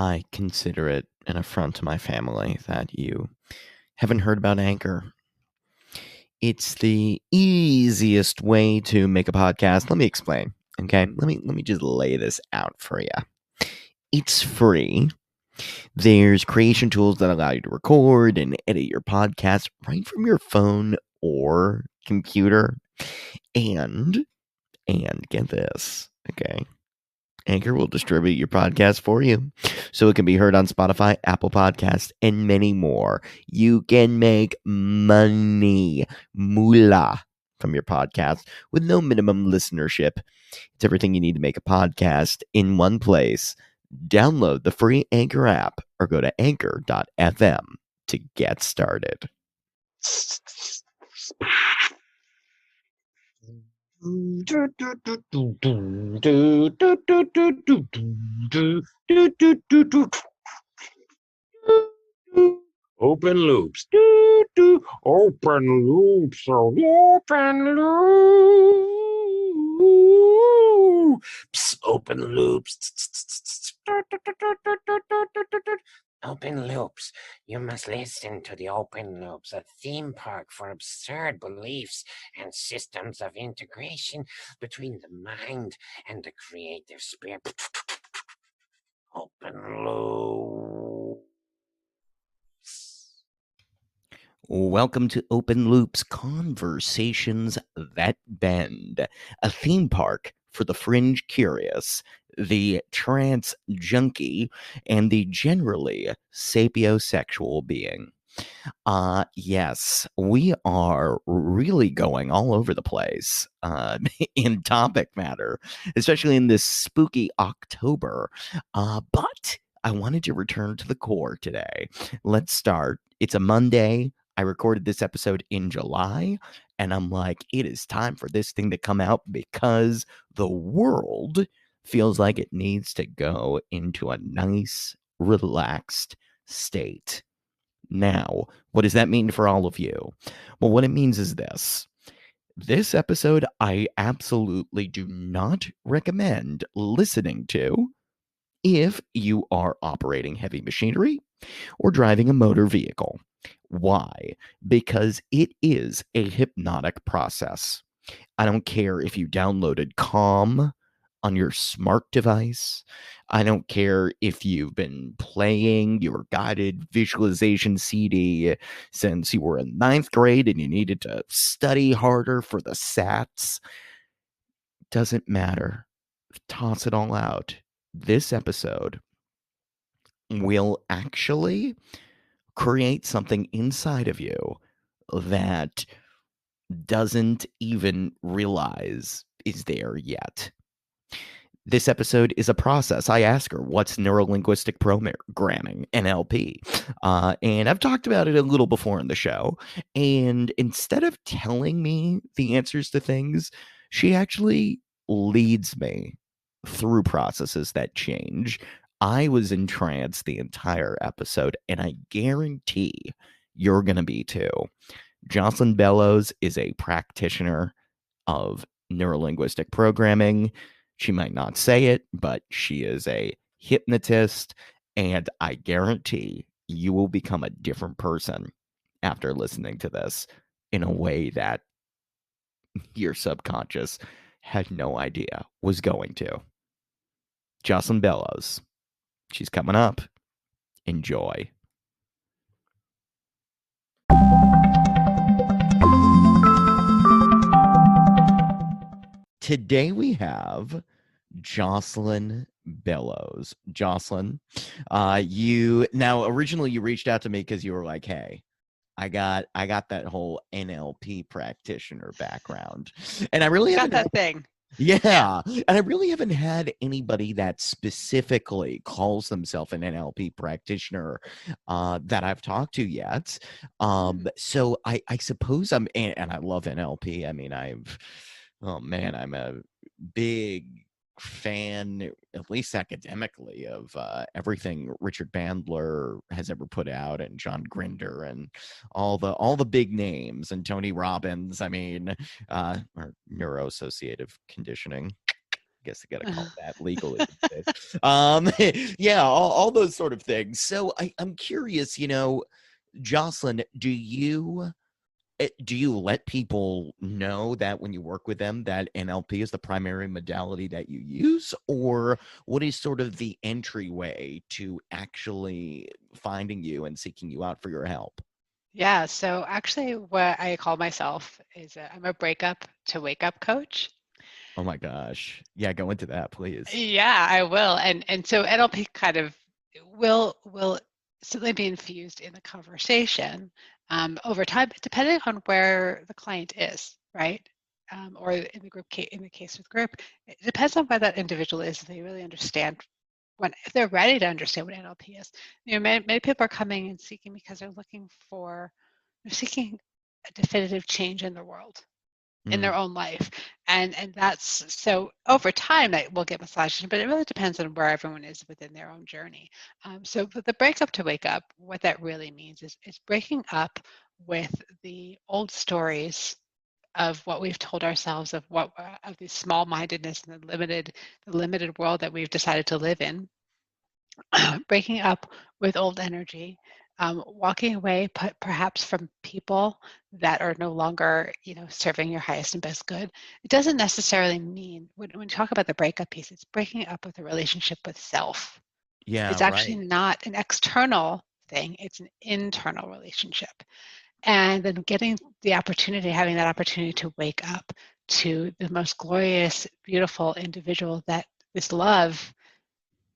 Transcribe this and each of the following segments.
I consider it an affront to my family that you haven't heard about Anchor. It's the easiest way to make a podcast. Let me explain. Okay, let me just lay this out for you. It's free. There's creation tools that allow you to record and edit your podcast right from your phone or computer. And get this, okay? Anchor will distribute your podcast for you, so it can be heard on Spotify, Apple Podcasts, and many more. You can make money, moolah, from your podcast with no minimum listenership. It's everything you need to make a podcast in one place. Download the free Anchor app or go to anchor.fm to get started. Open loops. Open loops. Open loops. Open loops. Open loops. You must listen to the open loops, a theme park for absurd beliefs and systems of integration between the mind and the creative spirit. Open loops. Welcome to Open Loops Conversations That Bend, a theme park for the fringe curious, the trance junkie, and the generally sapiosexual being. Yes, we are really going all over the place in topic matter, especially in this spooky October. But I wanted to return to the core today. Let's start. It's a Monday. I recorded this episode in July, and I'm like, it is time for this thing to come out because the world feels like it needs to go into a nice, relaxed state. Now, what does that mean for all of you? Well, what it means is this. This episode, I absolutely do not recommend listening to if you are operating heavy machinery or driving a motor vehicle. Why? Because it is a hypnotic process. I don't care if you downloaded Calm on your smart device. I don't care if you've been playing your guided visualization CD since you were in 9th grade and you needed to study harder for the SATs. Doesn't matter. Toss it all out. This episode will actually create something inside of you that doesn't even realize is there yet. This episode is a process. I ask her, what's neuro-linguistic programming, NLP? And I've talked about it a little before in the show. And instead of telling me the answers to things, she actually leads me through processes that change. I was entranced the entire episode, and I guarantee you're going to be too. Jocelyn Bellows is a practitioner of neuro-linguistic programming. She might not say it, but she is a hypnotist, and I guarantee you will become a different person after listening to this in a way that your subconscious had no idea was going to. Jocelyn Bellows. She's coming up. Enjoy. Today we have Jocelyn Bellows. Jocelyn, originally you reached out to me because you were like, hey, I got that whole NLP practitioner background. And I really got that thing. Yeah. And I really haven't had anybody that specifically calls themselves an NLP practitioner that I've talked to yet. So I suppose and I love NLP. I mean, I'm a big fan, at least academically, of everything Richard Bandler has ever put out, and John Grinder, and all the big names, and Tony Robbins. I mean, or neuroassociative conditioning. guess I gotta call that legally. Yeah, all those sort of things. So I'm curious, Jocelyn, do you let people know that when you work with them that NLP is the primary modality that you use, or what is sort of the entryway to actually finding you and seeking you out for your help? Yeah, so actually what I call myself is I'm a breakup to wake up coach. Oh my gosh. Yeah, go into that, please. Yeah, I will. And so NLP kind of will certainly be infused in the conversation over time, depending on where the client is, right? Or in the case with group, it depends on where that individual is. If they really understand if they're ready to understand what NLP is. Many people are coming and seeking because they're seeking a definitive change in the world, in their own life. And that's so over time that will get massaged, but it really depends on where everyone is within their own journey. So for the breakup to wake up, what that really means is breaking up with the old stories of what we've told ourselves of the small-mindedness and the limited world that we've decided to live in. Breaking up with old energy, walking away perhaps from people that are no longer, serving your highest and best good. It doesn't necessarily mean, when you talk about the breakup piece, it's breaking up with a relationship with self. Yeah, It's actually right. not an external thing, it's an internal relationship. And then having that opportunity to wake up to the most glorious, beautiful individual that this love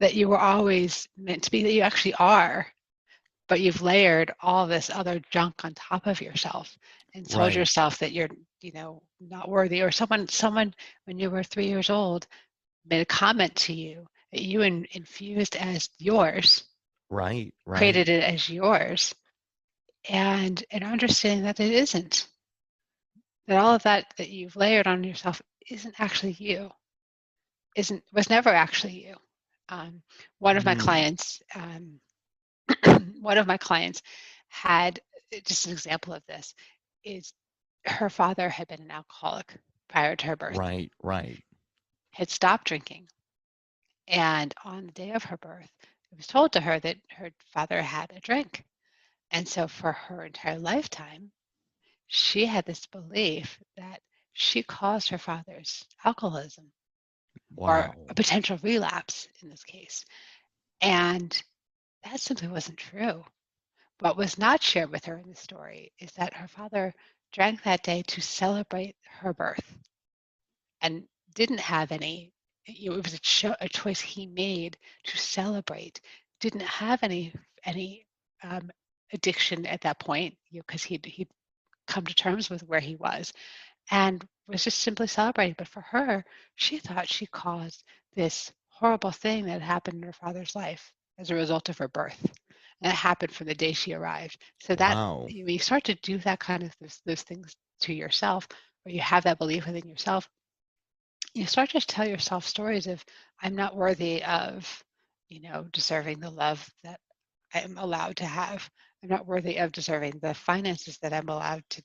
that you were always meant to be, that you actually are, but you've layered all this other junk on top of yourself and told Right. yourself that you're, not worthy. Or someone when you were 3 years old made a comment to you that you infused as yours, Right. Right. created it as yours, and understanding that it isn't, that all of that you've layered on yourself isn't actually you, was never actually you. One of my Mm, clients, one of my clients had, just an example of this is, her father had been an alcoholic prior to her birth, right. Right. had stopped drinking, and on the day of her birth it was told to her that her father had a drink. And so for her entire lifetime she had this belief that she caused her father's alcoholism, or Wow. a potential relapse in this case. And that simply wasn't true. What was not shared with her in the story is that her father drank that day to celebrate her birth and didn't have any, it was a choice he made to celebrate. Didn't have any um, addiction at that point, because he'd come to terms with where he was and was just simply celebrating. But for her, she thought she caused this horrible thing that happened in her father's life as a result of her birth. And it happened from the day she arrived. So that Wow. you start to do that kind of those things to yourself, or you have that belief within yourself, you start to tell yourself stories of, I'm not worthy of, deserving the love that I am allowed to have. I'm not worthy of deserving the finances that I'm allowed to,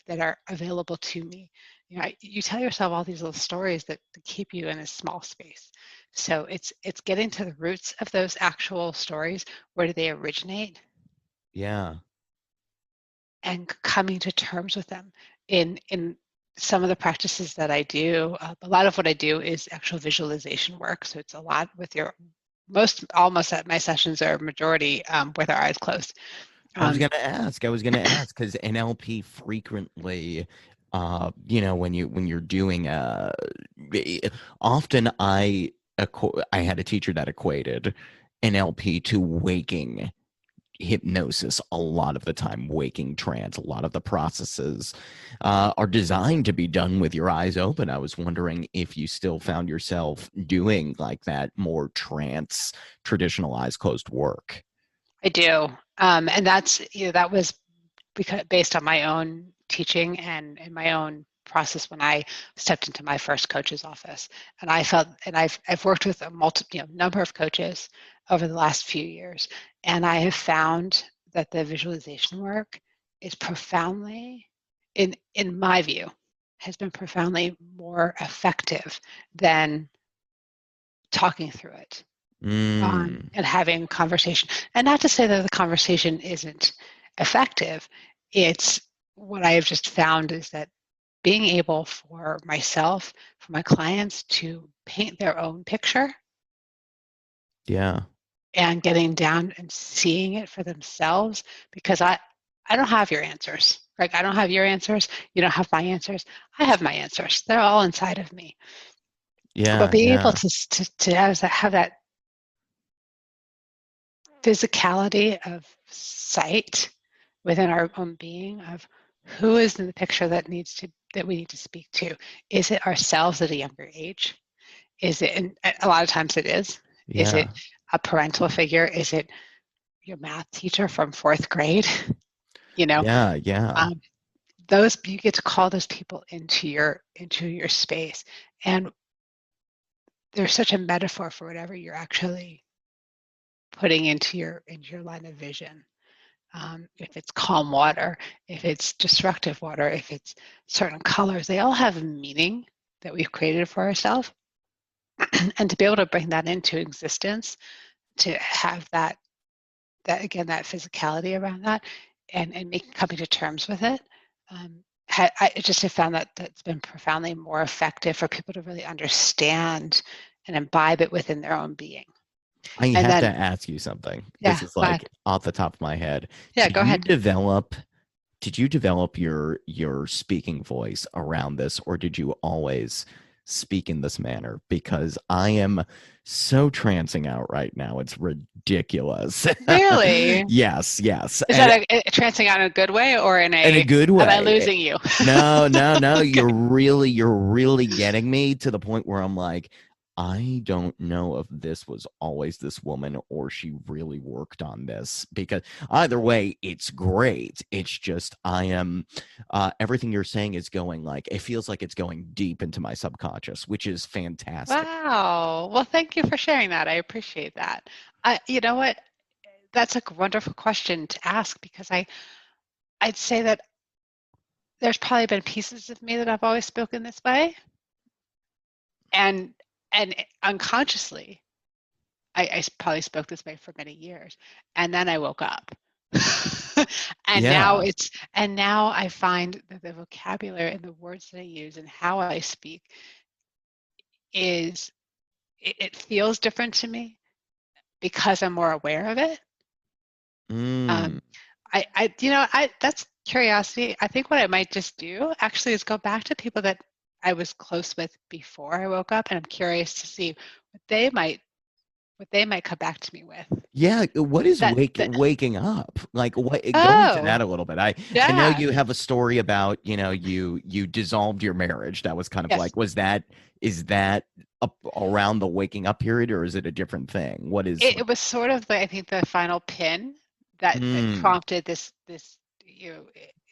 that are available to me. You tell yourself all these little stories that keep you in a small space. So it's getting to the roots of those actual stories. Where do they originate? Yeah. And coming to terms with them. In some of the practices that I do, a lot of what I do is actual visualization work. So it's a lot with almost at my sessions are majority with our eyes closed. I was gonna ask because NLP frequently, when you're doing often I had a teacher that equated NLP to waking hypnosis a lot of the time, waking trance. A lot of the processes are designed to be done with your eyes open. I was wondering if you still found yourself doing like that more trance, traditional eyes closed work. I do, and that was because based on my own teaching and my own process when I stepped into my first coach's office. And I felt, and I've worked with a number of coaches over the last few years, and I have found that the visualization work is profoundly, in my view, has been profoundly more effective than talking through it, Mm. and having a conversation. And not to say that the conversation isn't effective. It's what I have just found is that being able for myself, for my clients to paint their own picture Yeah. and getting down and seeing it for themselves, because I don't have your answers. Like, I don't have your answers. You don't have my answers. I have my answers. They're all inside of me. But Yeah. being able Yeah. to have that physicality of sight within our own being of who is in the picture that we need to speak to. Is it ourselves at a younger age? Is it, and a lot of times it is. Is it Yeah. a parental figure? Is it your math teacher from fourth grade? You know, Yeah. Yeah. um, those, you get to call those people into your space, and there's such a metaphor for whatever you're actually putting into your line of vision. If it's calm water, if it's destructive water, if it's certain colors, they all have meaning that we've created for ourselves. And to be able to bring that into existence, to have that again, that physicality around that, and coming to terms with it, I just have found that that's been profoundly more effective for people to really understand and imbibe it within their own being. I And have to then, ask you something. yeah, This is go ahead. like off the top of my head. Yeah, go ahead. Did you develop your speaking voice around this, or did you always speak in this manner? Because I am so trancing out right now. It's ridiculous. Really? Yes, yes. Is And that a trancing out in a good way or in in a a, good am I way. losing you? No, no, no. Okay. You're really getting me to the point where I'm like, I don't know if this was always this woman or she really worked on this, because either way, it's great. It's just I am everything you're saying is going, like, it feels like it's going deep into my subconscious, which is fantastic. Wow. Well, thank you for sharing that. I appreciate that. You know what? That's a wonderful question to ask, because I'd say that there's probably been pieces of me that I've always spoken this way, and unconsciously, I probably spoke this way for many years, and then I woke up. Yeah. And now I find that the vocabulary and the words that I use and how I speak is, it feels different to me because I'm more aware of it. Mm. Um, that's curiosity. I think what I might just do actually is go back to people that I was close with before I woke up, and I'm curious to see what they might come back to me with. Yeah, what is That, waking up? Like, what, go into oh, that a little bit. I know yeah, you have a story about, you dissolved your marriage. That was kind of yes. like, is that up around the waking up period, or is it a different thing? What is It was sort of I think the final pin that mm, prompted this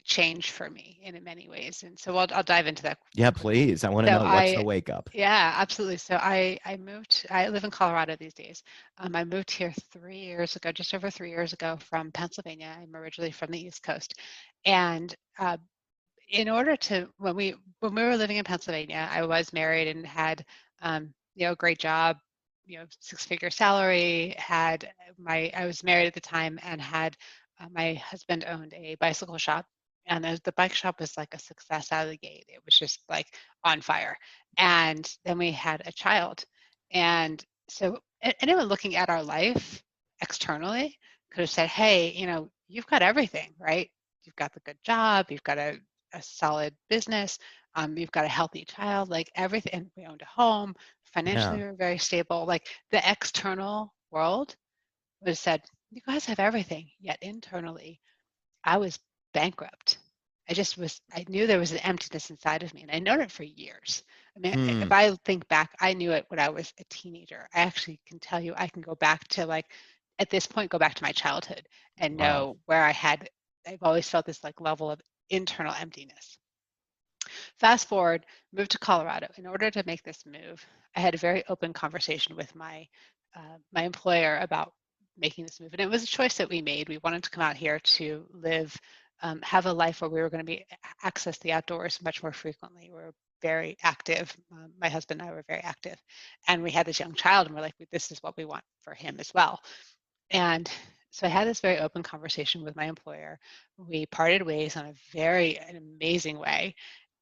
change for me in many ways. And so I'll dive into that yeah, quickly. please. I want to So know what's the wake up. yeah, absolutely. So I live in Colorado these days. I moved here 3 years ago, just over 3 years ago, from Pennsylvania. I'm originally from the East Coast. And in order to, when we were living in Pennsylvania, I was married and had, a great job, 6-figure salary, I was married at the time and had, my husband owned a bicycle shop, and the bike shop was like a success out of the gate. It was just like on fire. And then we had a child. And so anyone looking at our life externally could have said, hey, you've got everything, right? You've got the good job, you've got a solid business, you've got a healthy child, like everything. And we owned a home, financially Yeah. we were very stable. Like the external world would have said, you guys have everything. Yet internally, I was bankrupt. I knew there was an emptiness inside of me, and I known it for years. I mean, Hmm. if I think back, I knew it when I was a teenager. I actually can tell you, I can go back to at this point, go back to my childhood and Wow. know where I've always felt this like level of internal emptiness. Fast forward, moved to Colorado. In order to make this move, I had a very open conversation with my employer about making this move, and it was a choice that we made. We wanted to come out here to live, have a life where we were going to be access the outdoors much more frequently. We're very active. My husband and I were very active, and we had this young child, and we're like, this is what we want for him as well. And so I had this very open conversation with my employer. We parted ways on an amazing way,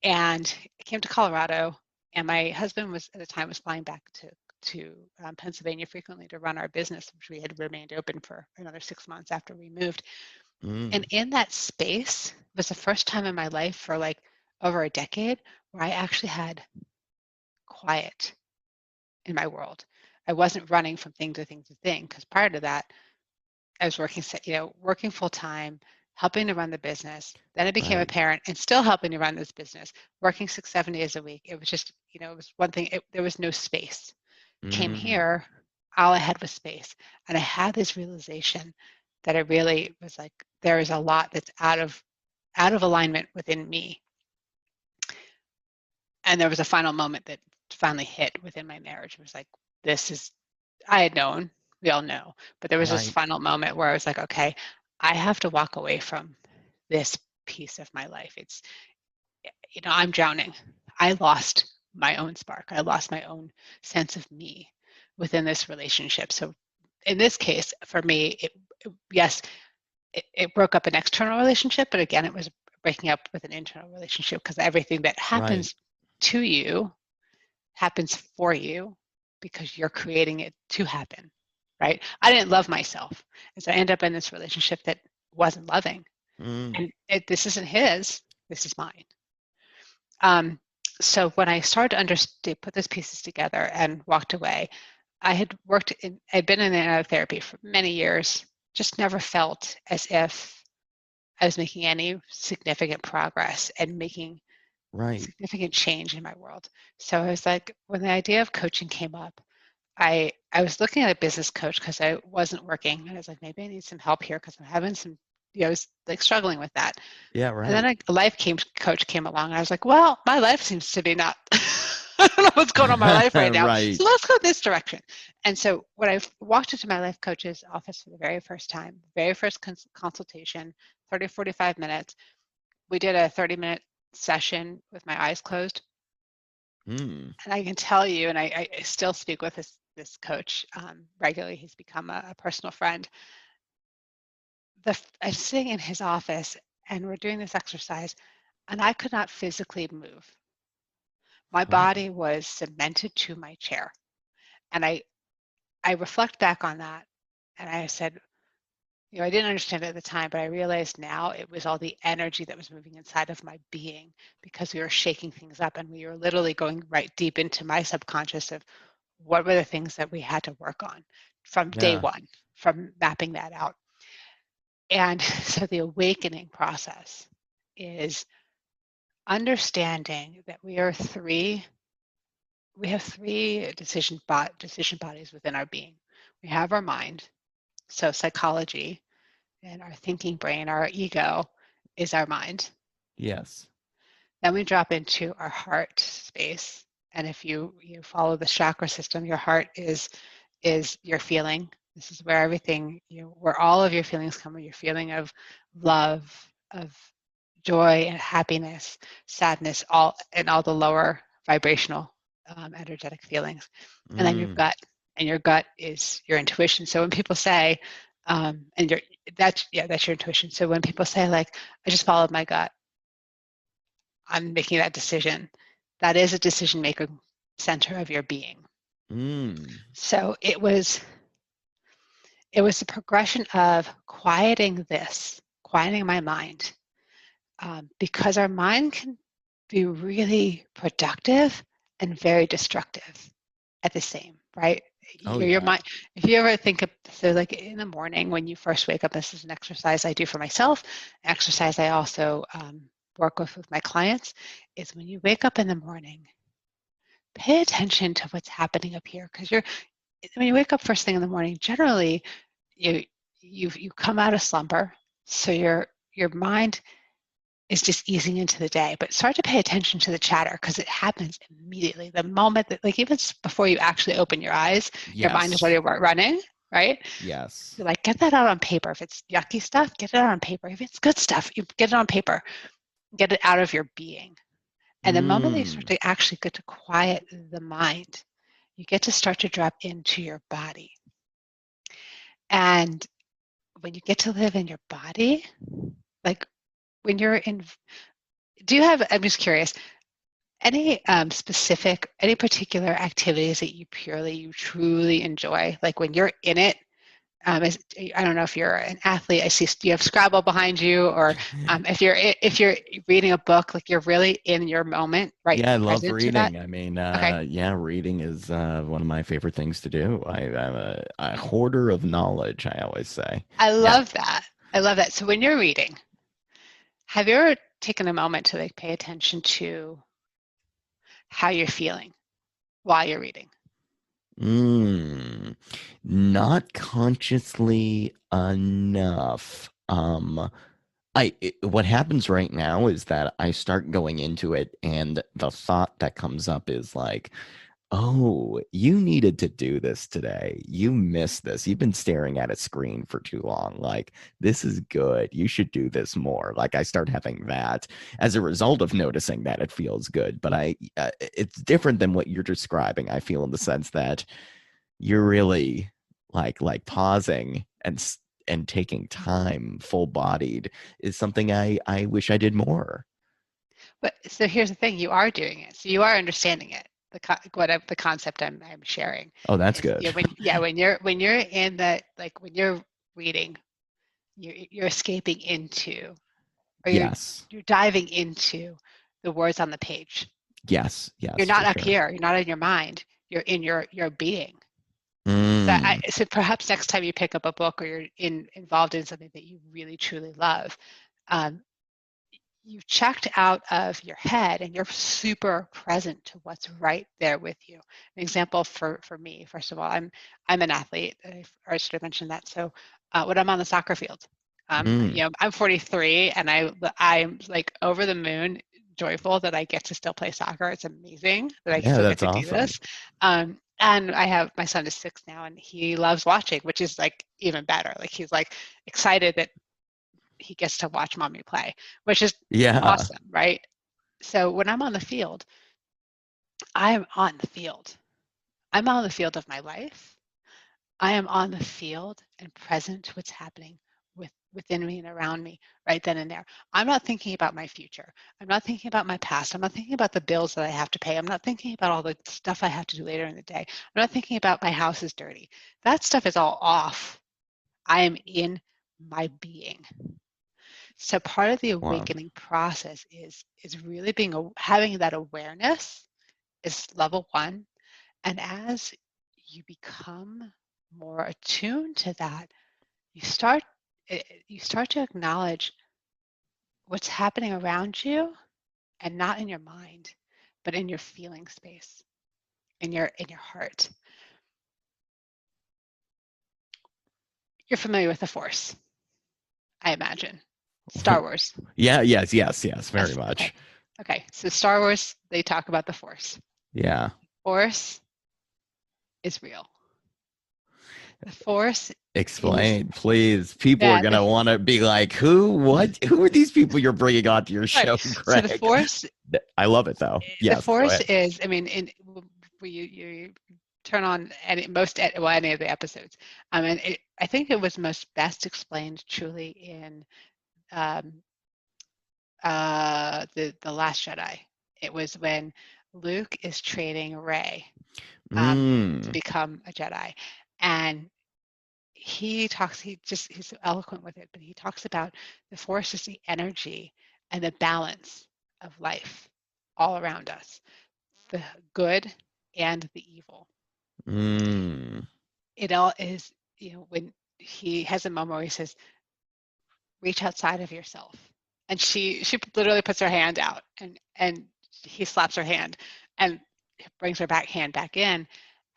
and I came to Colorado, and my husband was at the time flying back to Pennsylvania frequently to run our business, which we had remained open for another 6 months after we moved. And in that space was the first time in my life for like over a decade where I actually had quiet in my world. I wasn't running from thing to thing to thing, because prior to that, I was working full time, helping to run the business. Then I became a parent and still helping to run this business, working 6-7 days a week. It was just, it was one thing. There was no space. Came here, all I had was space, and I had this realization that I really was like, there is a lot that's out of alignment within me. And there was a final moment that finally hit within my marriage. It was like, I had known, we all know, but there was this final moment where I was like, okay, I have to walk away from this piece of my life. It's, I'm drowning. I lost my own spark. I lost my own sense of me within this relationship. So in this case, for me, it broke up an external relationship, but again, it was breaking up with an internal relationship, because everything that happens to you happens for you because you're creating it to happen, right? I didn't love myself. And so I ended up in this relationship that wasn't loving. And this isn't his, this is mine. So when I started to put those pieces together and walked away, I'd been in therapy for many years, just never felt as if I was making any significant progress and making significant change in my world. So I was like, when the idea of coaching came up, I was looking at a business coach because I wasn't working, and I was like, maybe I need some help here because I'm having some, I was like struggling with that. Yeah, right. And then a life coach came along, and I was like, well, my life seems to be not, I don't know what's going on in my life right now. So let's go this direction. And so when I walked into my life coach's office for the very first time, very first consultation, 30, 45 minutes, we did a 30-minute session with my eyes closed. And I can tell you, and I still speak with this coach regularly. He's become a personal friend. I'm sitting in his office, and we're doing this exercise, and I could not physically move. My body was cemented to my chair. And I reflect back on that, and I said, I didn't understand it at the time, but I realized now it was all the energy that was moving inside of my being, because we were shaking things up, and we were literally going right deep into my subconscious of what were the things that we had to work on from day one, from mapping that out. And so the awakening process is understanding that we have three decision bodies within our being. We have our mind, so psychology, and our thinking brain, our ego is our mind. Yes. Then we drop into our heart space. And if you follow the chakra system, your heart is your feeling. This is where everything, where all of your feelings come, your feeling of love, of joy and happiness, sadness, all the lower vibrational energetic feelings. And then your gut, and your gut is your intuition. So when people say, that's your intuition. So when people say, like, I just followed my gut, I'm making that decision, that is a decision making center of your being. So it was the progression of quieting my mind, because our mind can be really productive and very destructive at the same, right? Your mind, if you ever think of, so like in the morning when you first wake up, this is an exercise I do for myself, exercise I also work with my clients, is when you wake up in the morning, pay attention to what's happening up here, because when you wake up first thing in the morning, generally you come out of slumber, so your mind is just easing into the day, but start to pay attention to the chatter, because it happens immediately. The moment that, like, even before you actually open your eyes, your mind is already running, right? Yes. So, like, get that out on paper. If it's yucky stuff, get it out on paper. If it's good stuff, you get it on paper. Get it out of your being. And the moment that you start to actually get to quiet the mind, you get to start to drop into your body. And when you get to live in your body, like when you're in, do you have, I'm just curious, any specific, any particular activities that you truly enjoy? Like when you're in it, I don't know if you're an athlete. I see you have Scrabble behind you, or if you're reading a book, like you're really in your moment, right? Yeah, I love Present to that. reading. I mean, Okay, yeah, reading is one of my favorite things to do. I'm a hoarder of knowledge, I always say. I Yeah. love that. I love that. So when you're reading, have you ever taken a moment to like pay attention to how you're feeling while you're reading? Not consciously enough. What happens right now is that I start going into it, and the thought that comes up is like, oh, you needed to do this today. You missed this. You've been staring at a screen for too long. Like, this is good. You should do this more. Like, I start having that as a result of noticing that it feels good. But it's different than what you're describing. I feel in the sense that you're really like pausing and taking time, full bodied, is something I wish I did more. But so here's the thing: you are doing it, so you are understanding it. The concept I'm sharing Oh, that's is, good. when you're in the, like when you're reading, you're escaping into, or Yes. you're diving into the words on the page. Yes. You're Yes, not for up sure. here. You're not in your mind. You're in your being. Mm. So perhaps next time you pick up a book, or you're involved in something that you really truly love, um, you've checked out of your head and you're super present to what's right there with you. An example for me, first of all, I'm an athlete. I should have mentioned that. So when I'm on the soccer field, Mm. I'm 43, and I'm like over the moon joyful that I get to still play soccer. It's amazing that I Yeah, still get that's to do awesome. this. And I have, my son is 6 now, and he loves watching, which is like even better. Like he's like excited that he gets to watch mommy play, which is Yeah. awesome, right? So when I'm on the field, I'm on the field. I'm on the field of my life. I am on the field and present to what's happening within me and around me right then and there. I'm not thinking about my future. I'm not thinking about my past. I'm not thinking about the bills that I have to pay. I'm not thinking about all the stuff I have to do later in the day. I'm not thinking about my house is dirty. That stuff is all off. I am in my being. So part of the Wow. awakening process is really having that awareness is level one. And as you become more attuned to that, you start you start to acknowledge what's happening around you, and not in your mind, but in your feeling space, in your heart. You're familiar with the Force, I imagine. Star Wars. Yeah, yes, very Yes. Okay. much. Okay. So Star Wars, they talk about the Force. Yeah. Force is real. The Force is, Explain, please. People are yeah, gonna want to be like, who? What? Who are these people you're bringing onto your right. show, So the Greg? Force, I love it though. Yes, go ahead. is, I mean, you turn on any of the episodes, and I think it was most best explained truly in um, the Last Jedi. It was when Luke is training Rey to Mm. become a Jedi, and he's so eloquent with it, but he talks about the Force is the energy and the balance of life all around us, the good and the evil. Mm. It all is, when he has a moment where he says, reach outside of yourself. And she literally puts her hand out, and he slaps her hand and brings her hand back in.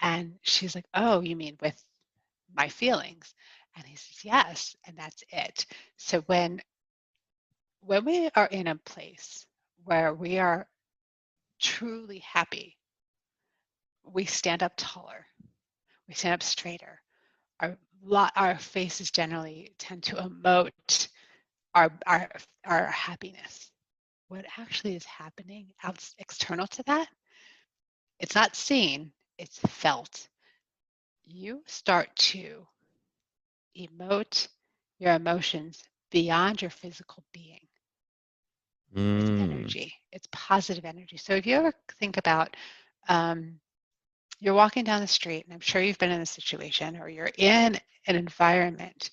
And she's like, oh, you mean with my feelings? And he says, yes, and that's it. So when we are in a place where we are truly happy, we stand up taller, we stand up straighter. Our faces generally tend to emote our our happiness. what actually is happening out external to that, it's not seen, it's felt. You start to emote your emotions beyond your physical being with energy. It's positive energy. So if you ever think about you're walking down the street, and I'm sure you've been in a situation, or you're in an environment.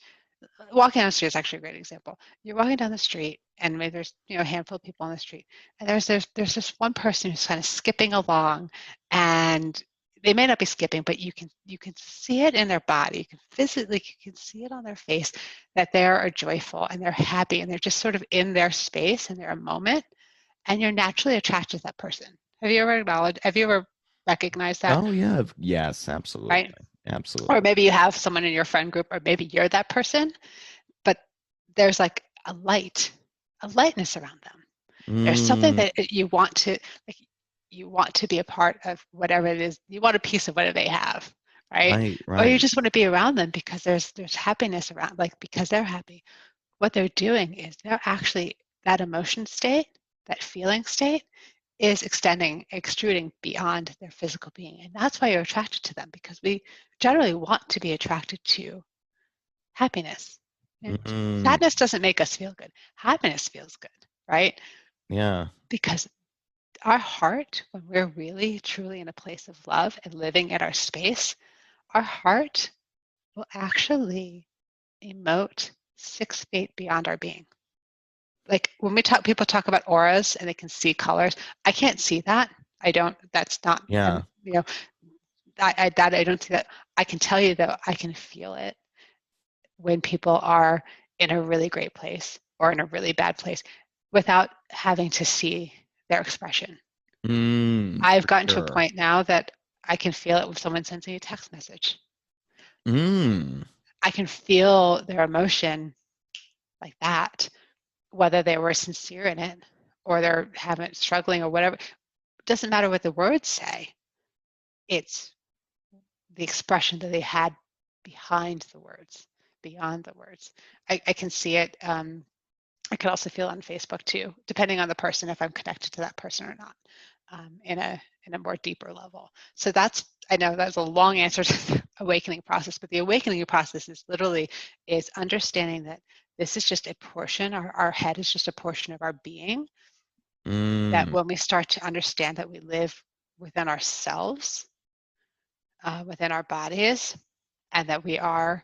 Walking down the street is actually a great example. You're walking down the street, and maybe there's a handful of people on the street, and there's this one person who's kind of skipping along, and they may not be skipping, but you can see it in their body. You can physically, you can see it on their face that they are joyful and they're happy and they're just sort of in their space and their moment, and you're naturally attracted to that person. Have you ever recognized that? Oh yeah. Yes, absolutely. Right? Absolutely. Or maybe you have someone in your friend group, or maybe you're that person, but there's like a lightness around them. There's something that you want to, like, you want to be a part of whatever it is. You want a piece of whatever they have, right? Or you Right. just want to be around them because there's happiness around, like, because they're happy. What they're doing is they're actually, that emotion state, that feeling state, is extruding beyond their physical being. And that's why you're attracted to them, because we generally want to be attracted to happiness. And sadness doesn't make us feel good. Happiness feels good, right? Yeah. Because our heart, when we're really, truly in a place of love and living in our space, our heart will actually emote 6 feet beyond our being. Like when people talk about auras and they can see colors, I can't see that. I don't, that's not, Yeah. I don't see that. I can tell you though, I can feel it when people are in a really great place or in a really bad place without having to see their expression. I've gotten to a point now that I can feel it when someone sends me a text message. I can feel their emotion like that, whether they were sincere in it or they're struggling or whatever. It doesn't matter what the words say. It's the expression that they had behind the words, beyond the words. I can see it. I could also feel on Facebook too, depending on the person, if I'm connected to that person or not, in a more deeper level. So I know that's a long answer to the awakening process, but the awakening process is understanding that this is just a portion, our head is just a portion of our being, that when we start to understand that we live within ourselves, within our bodies, and that we are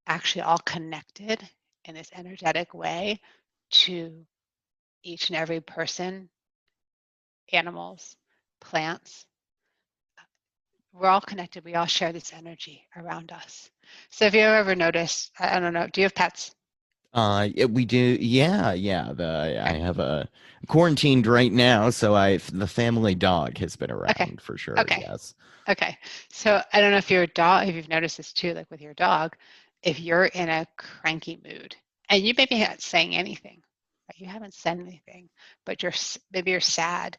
actually all connected in this energetic way to each and every person, animals, plants. We're all connected. We all share this energy around us. So if you ever notice, I don't know, do you have pets? Yeah, we do. Yeah, yeah. I have a quarantined right now, so the family dog has been Okay. around for sure. Okay. Yes. Okay. So I don't know if if you've noticed this too, like with your dog, if you're in a cranky mood and you maybe not saying anything, right? You haven't said anything, but maybe you're sad,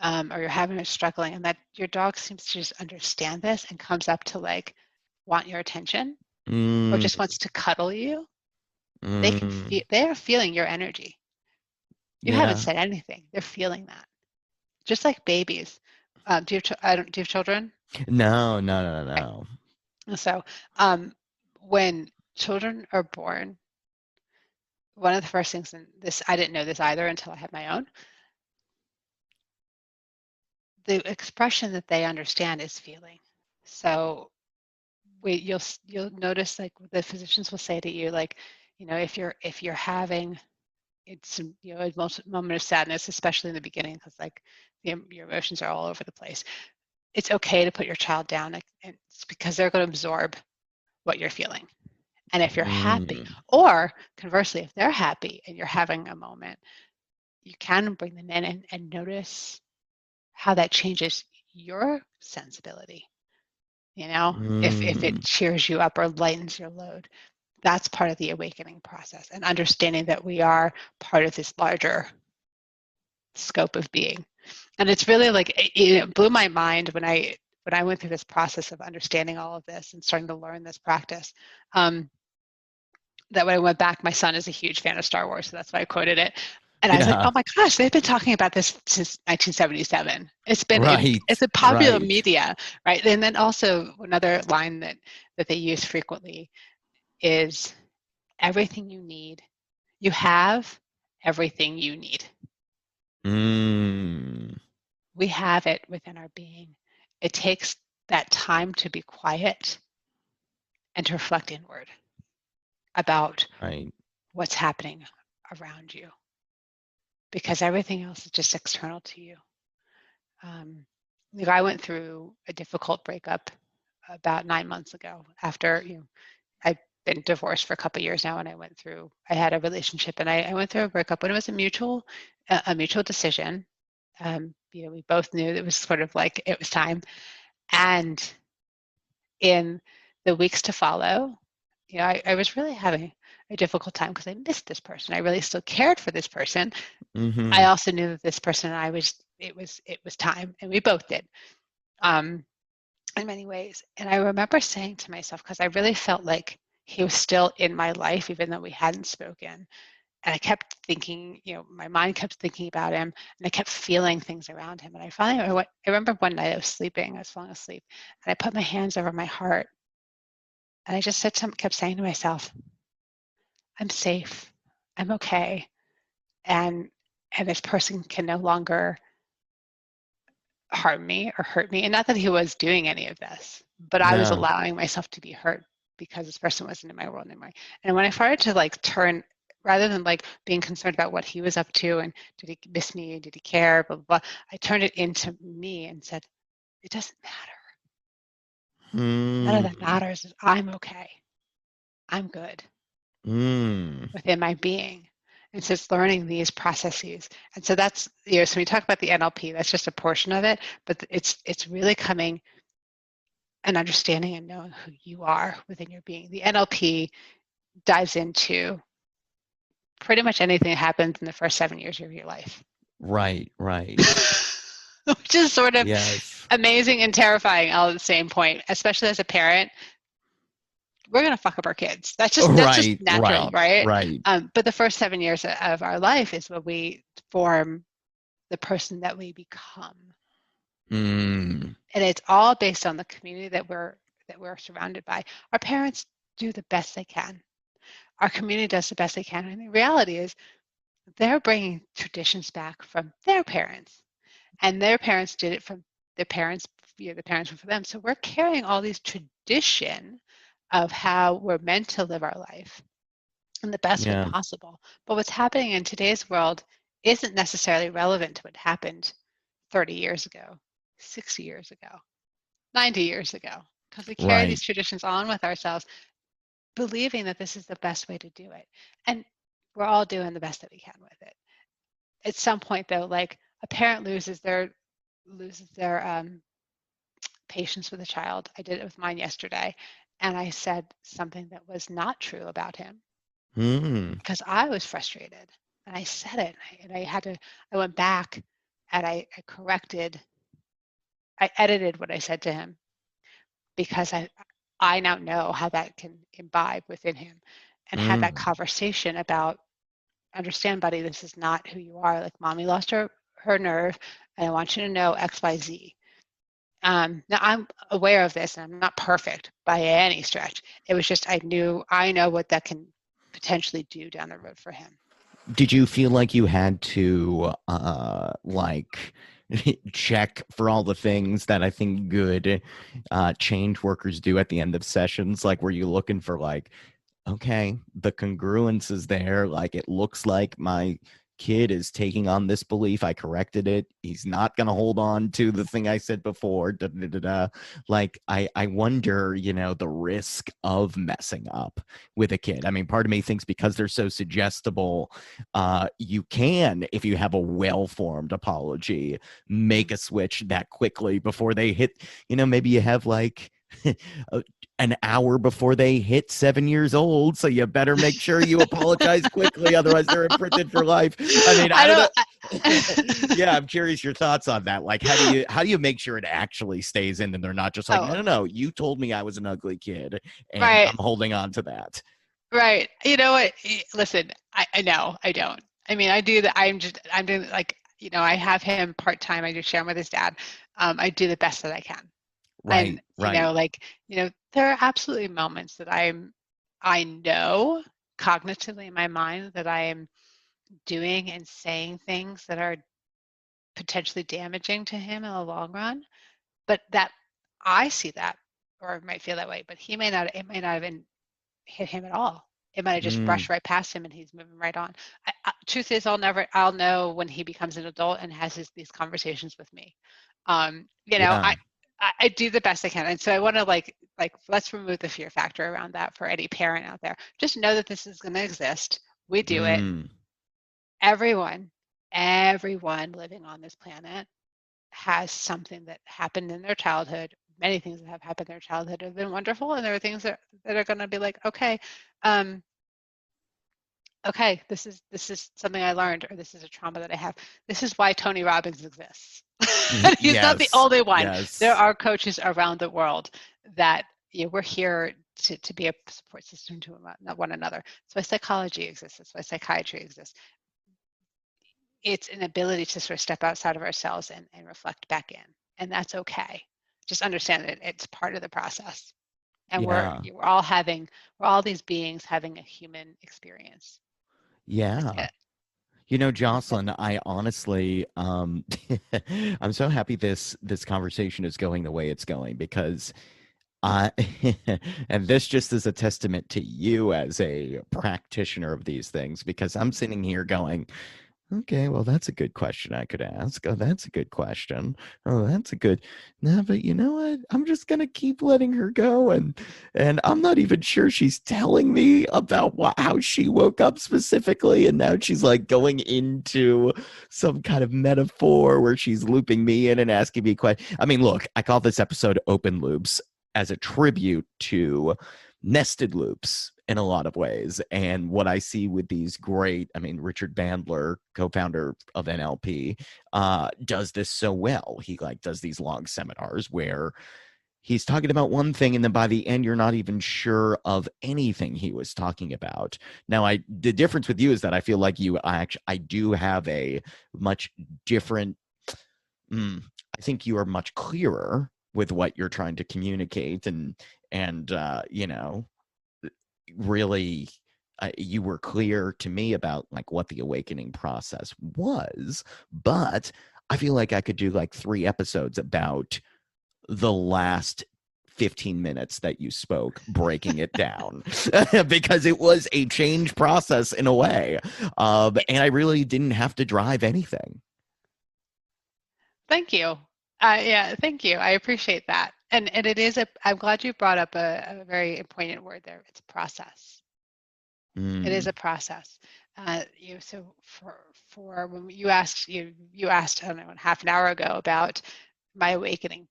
or you're having a struggling, and that your dog seems to just understand this and comes up to like want your attention or just wants to cuddle you. They are feeling your energy. You haven't Yeah. said anything. They're feeling that. Just like babies. Do you have children? No, no, no, Okay. no. So when children are born, one of the first things, and this I didn't know this either until I had my own, the expression that they understand is feeling. So you'll notice, like the physicians will say to you, like, if you're having it's a moment of sadness, especially in the beginning, because like your emotions are all over the place. It's okay to put your child down, and it's because they're going to absorb what you're feeling. And if you're happy, or conversely, if they're happy and you're having a moment, you can bring them in and notice how that changes your sensibility. If it cheers you up or lightens your load. That's part of the awakening process, and understanding that we are part of this larger scope of being. And it's really like it blew my mind when I went through this process of understanding all of this and starting to learn this practice. That when I went back, my son is a huge fan of Star Wars, so that's why I quoted it. And I was like, oh my gosh, they've been talking about this since 1977. It's been it's a popular media, right? And then also another line that they use frequently is everything you need. You have everything you need. We have it within our being. It takes that time to be quiet and to reflect inward about what's happening around you, because everything else is just external to you. I went through a difficult breakup about 9 months ago after, I've been divorced for a couple of years now, and I had a relationship, and I went through a breakup when it was a mutual decision. We both knew it was sort of like it was time. And in the weeks to follow, I was really having a difficult time because I missed this person. I really still cared for this person. I also knew that this person and I it was time, and we both did, in many ways. And I remember saying to myself, because I really felt like he was still in my life, even though we hadn't spoken. And I kept thinking, my mind kept thinking about him, and I kept feeling things around him. And I remember one night I was falling asleep, and I put my hands over my heart, and I just kept saying to myself, I'm safe, I'm okay, and this person can no longer harm me or hurt me. And not that he was doing any of this, but I was allowing myself to be hurt because this person wasn't in my world anymore. And when I started to turn, rather than being concerned about what he was up to and did he miss me, did he care, blah, blah, blah, I turned it into me and said, it doesn't matter. None of that matters. I'm okay. I'm good within my being. And so it's learning these processes. And so that's, so when we talk about the NLP, that's just a portion of it, but it's really coming and understanding and knowing who you are within your being. The NLP dives into pretty much anything that happens in the first 7 years of your life. Right. Which is sort of amazing and terrifying all at the same point, especially as a parent. We're going to fuck up our kids. That's just natural, right? But the first 7 years of our life is when we form the person that we become. And it's all based on the community that we're surrounded by. Our parents do the best they can. Our community does the best they can. And the reality is they're bringing traditions back from their parents. And their parents did it from their parents, the parents were for them. So we're carrying all these tradition of how we're meant to live our life in the best way possible. But what's happening in today's world isn't necessarily relevant to what happened 30 years ago, 60 years ago, 90 years ago, because we carry these traditions on with ourselves, believing that this is the best way to do it. And we're all doing the best that we can with it. At some point, though, a parent loses their patience with a child. I did it with mine yesterday. And I said something that was not true about him because I was frustrated. And I said it, and I went back and I edited what I said to him, because I now know how that can imbibe within him, and had that conversation about, understand, buddy, this is not who you are. Mommy lost her nerve, and I want you to know X, Y, Z. Now I'm aware of this, and I'm not perfect by any stretch. It was just I know what that can potentially do down the road for him. Did you feel like you had to check for all the things that I think good change workers do at the end of sessions? Were you looking for okay, the congruence is there. It looks like my kid is taking on this belief. I corrected it. He's not going to hold on to the thing I said before. I wonder, the risk of messing up with a kid. I mean, part of me thinks because they're so suggestible, you can, if you have a well-formed apology, make a switch that quickly before they hit, maybe you have an hour before they hit 7 years old, so you better make sure you apologize quickly, otherwise they're imprinted for life. I mean, I don't know. Yeah, I'm curious your thoughts on that. How do you make sure it actually stays in and they're not just no, you told me I was an ugly kid and I'm holding on to that. Right. You know what? Listen, I know I don't. I mean, I do that. I'm doing like, I have him part-time. I do share him with his dad. I do the best that I can. And, Right, right. there are absolutely moments that I know cognitively in my mind that I am doing and saying things that are potentially damaging to him in the long run, but that I see that or might feel that way, but it may not have hit him at all. It might have just Mm, brushed right past him and he's moving right on. Truth is, I'll know when he becomes an adult and has these conversations with me. yeah. I do the best I can. And so I want to let's remove the fear factor around that for any parent out there. Just know that this is going to exist. We do it. Mm, Everyone living on this planet has something that happened in their childhood. Many things that have happened in their childhood have been wonderful, and there are things that are going to be like, um, okay, this is something I learned, or this is a trauma that I have. This is why Tony Robbins exists. He's not the yes, only one. There yes. are coaches around the world that we're here to be a support system to one another. That's why psychology exists. That's why psychiatry exists. It's an ability to sort of step outside of ourselves and reflect back in. And that's okay. Just understand that it's part of the process. And Yeah, we're all these beings having a human experience. That's yeah. it. That's it. Jocelyn, I honestly, I'm so happy this conversation is going the way it's going because I, and this just is a testament to you as a practitioner of these things because I'm sitting here going, okay, well, that's a good question I could ask. Oh, that's a good question. Oh, that's a good. No, but you know what? I'm just gonna keep letting her go, and I'm not even sure she's telling me about how she woke up specifically, and now she's like going into some kind of metaphor where she's looping me in and asking me questions. I mean, look, I call this episode "Open Loops" as a tribute to nested loops in a lot of ways. And what I see with these Richard Bandler, co-founder of NLP, does this so well. He does these long seminars where he's talking about one thing and then by the end you're not even sure of anything he was talking about. Now the difference with you is that I feel like I do have a much different I think you are much clearer with what you're trying to communicate and really you were clear to me about what the awakening process was, but I feel like I could do 3 episodes about the last 15 minutes that you spoke, breaking it down because it was a change process in a way. And I really didn't have to drive anything. Thank you. Yeah, thank you. I appreciate that. And I'm glad you brought up a very poignant word there. It's a process. It is a process. So for when you asked I don't know, half an hour ago about my awakening,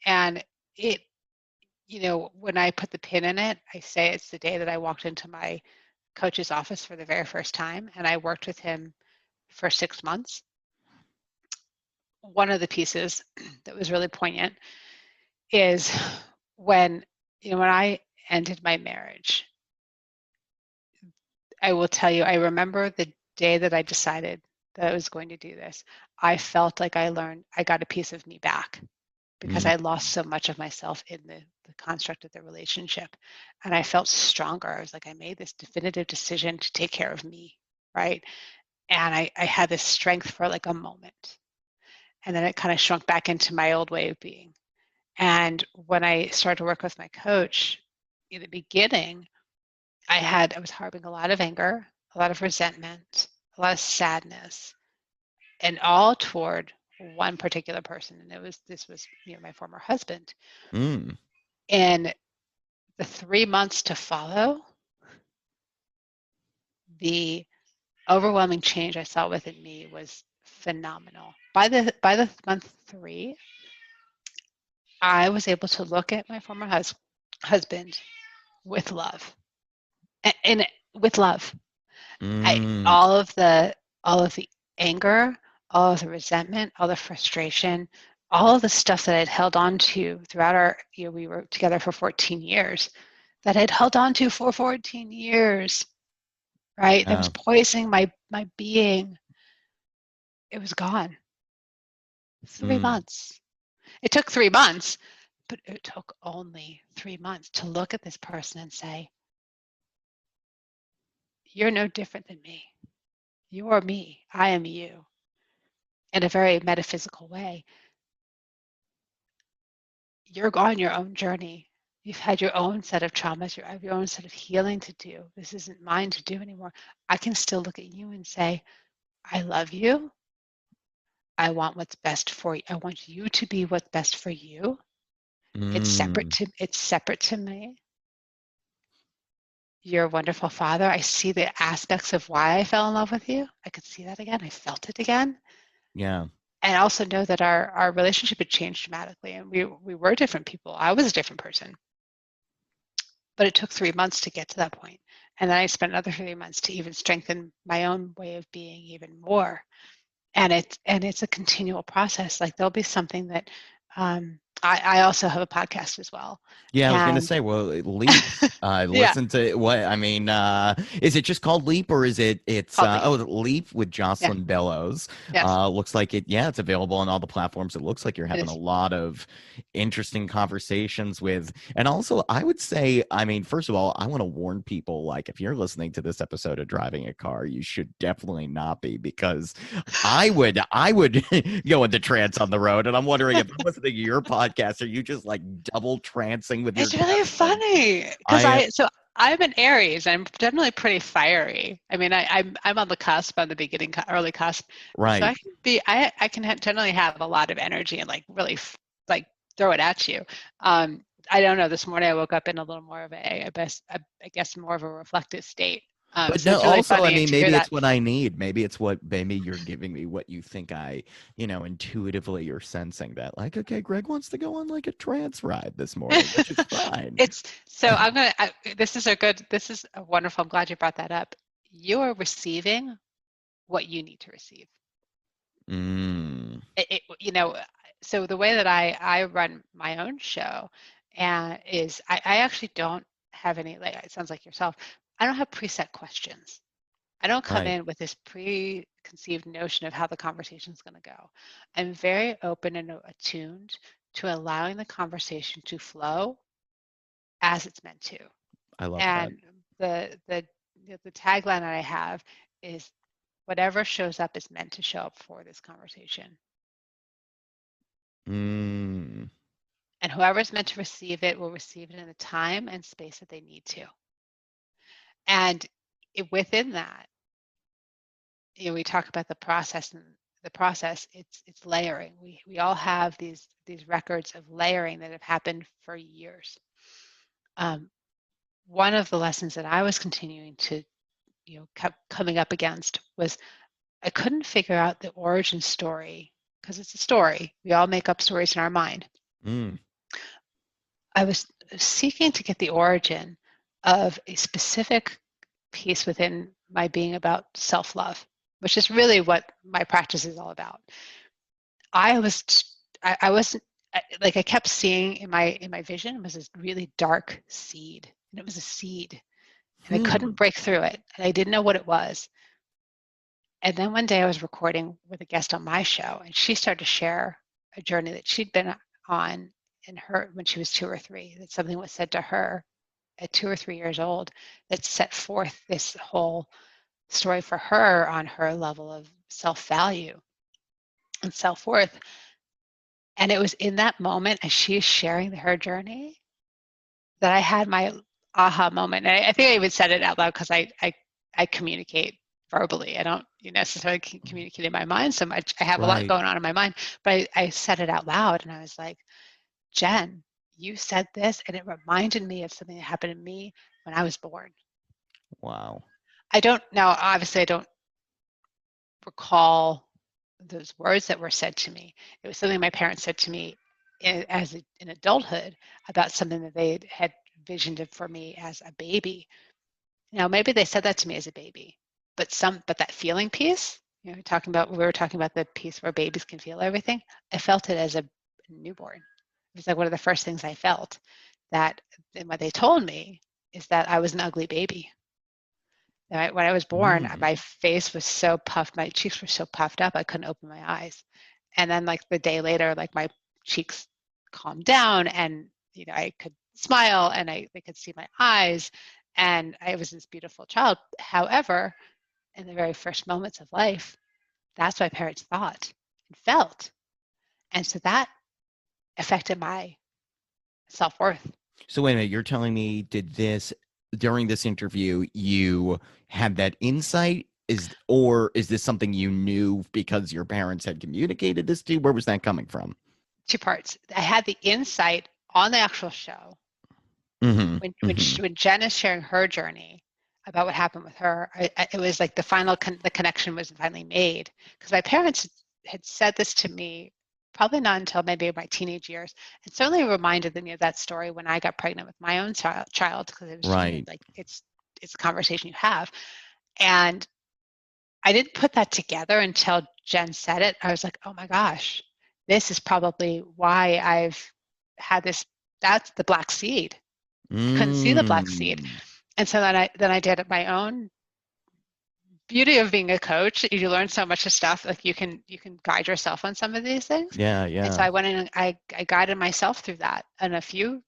and it, when I put the pin in it, I say it's the day that I walked into my coach's office for the very first time, and I worked with him for 6 months. One of the pieces that was really poignant is when I ended my marriage. I will tell you, I remember the day that I decided that I was going to do this. I felt like I got a piece of me back because I lost so much of myself in the construct of the relationship. And I felt stronger. I was like, I made this definitive decision to take care of me, right? And I had this strength for a moment. And then it kind of shrunk back into my old way of being. And when I started to work with my coach in the beginning, I was harboring a lot of anger, a lot of resentment, a lot of sadness, and all toward one particular person. And this was my former husband. And the 3 months to follow, the overwhelming change I saw within me was phenomenal. By the month 3, I was able to look at my former husband with love, and with love. All of the anger, all of the resentment, all the frustration, all of the stuff that I'd held on to throughout we were together for 14 years, that I'd held on to for 14 years, right? That was poisoning my being. It was gone. 3 months. It took 3 months, but it took only 3 months to look at this person and say, you're no different than me. You're me. I am you. In a very metaphysical way. You're on your own journey. You've had your own set of traumas. You have your own set of healing to do. This isn't mine to do anymore. I can still look at you and say, I love you. I want what's best for you. I want you to be what's best for you. It's separate to me. You're a wonderful father. I see the aspects of why I fell in love with you. I could see that again. I felt it again. Yeah. And I also know that our relationship had changed dramatically, and we were different people. I was a different person. But it took 3 months to get to that point. And then I spent another 3 months to even strengthen my own way of being even more. And it's a continual process. Like there'll be something that I also have a podcast as well. Yeah, I was gonna say, well, Leap. Listen to what I mean. Is it just called Leap, or is it's Leap with Jocelyn Bellows? Yes. Looks like it. Yeah, it's available on all the platforms. It looks like you're having a lot of interesting conversations with, and also I would say, I mean, first of all, I want to warn people, like if you're listening to this episode of Driving a Car, you should definitely not be, because I would go into trance on the road, and I'm wondering if I'm listening to your podcast, are you just like double trancing with your It's really funny because I'm an Aries. I'm definitely pretty fiery. I mean, I'm on the cusp, on the beginning, early cusp. Right. So I can be, I can generally have a lot of energy and like really like throw it at you. I don't know. This morning I woke up in a little more of I guess more of a reflective state. But so no, it's really also, I funny mean, to hear maybe that. it's what I need. Maybe it's what, maybe you're giving me what you think I, intuitively you're sensing that, like, okay, Greg wants to go on like a trance ride this morning, which is fine. This is a wonderful, I'm glad you brought that up. You are receiving what you need to receive. So the way that I run my own show is I actually don't have any, like, it sounds like yourself, I don't have preset questions. I don't come in with this preconceived notion of how the conversation is going to go. I'm very open and attuned to allowing the conversation to flow as it's meant to. I love and that. The tagline that I have is, whatever shows up is meant to show up for this conversation. And whoever's meant to receive it will receive it in the time and space that they need to. And within that, we talk about the process, and the process, it's layering. We all have these records of layering that have happened for years. One of the lessons that I was continuing to, kept coming up against was I couldn't figure out the origin story, because it's a story. We all make up stories in our mind. I was seeking to get the origin of a specific piece within my being about self-love, which is really what my practice is all about. I kept seeing in my vision was this really dark seed, and it was a seed, and I couldn't break through it, and I didn't know what it was. And then one day I was recording with a guest on my show, and she started to share a journey that she'd been on when she was 2 or 3, that something was said to her at 2 or 3 years old that set forth this whole story for her on her level of self-value and self-worth. And it was in that moment, as she's sharing her journey, that I had my aha moment. And I think I even said it out loud, because I communicate verbally. I don't necessarily communicate in my mind so much. I have a lot going on in my mind, but I said it out loud, and I was like, Jen, you said this, and it reminded me of something that happened to me when I was born. Wow. Obviously I don't recall those words that were said to me. It was something my parents said to me in adulthood about something that they had visioned for me as a baby. Now, maybe they said that to me as a baby, but that feeling piece, we were talking about the piece where babies can feel everything. I felt it as a newborn. It was like one of the first things I felt. And what they told me is that I was an ugly baby. When I was born, Mm. my face was so puffed, my cheeks were so puffed up, I couldn't open my eyes. And then like the day later, like my cheeks calmed down and, you know, I could smile and they could see my eyes and I was this beautiful child. However, in the very first moments of life, that's what my parents thought and felt. And so that affected my self-worth. So wait a minute, you're telling me during this interview you had that insight or is this something you knew because your parents had communicated this to you? Where was that coming from? Two parts. I had the insight on the actual show Mm-hmm. when Jen is sharing her journey about what happened with her. It was like the connection was finally made because my parents had said this to me probably not until maybe my teenage years, and certainly reminded me of that story when I got pregnant with my own child because it was, you know, Right. like it's a conversation you have, and I didn't put that together until Jen said it. I was like, oh my gosh, this is probably why I've had this. That's the black seed. Couldn't see the black seed. Mm. And so then I did my own beauty of being a coach. You learn so much of stuff. Like you can guide yourself on some of these things. Yeah, And so yeah. I went in and I guided myself through that and a few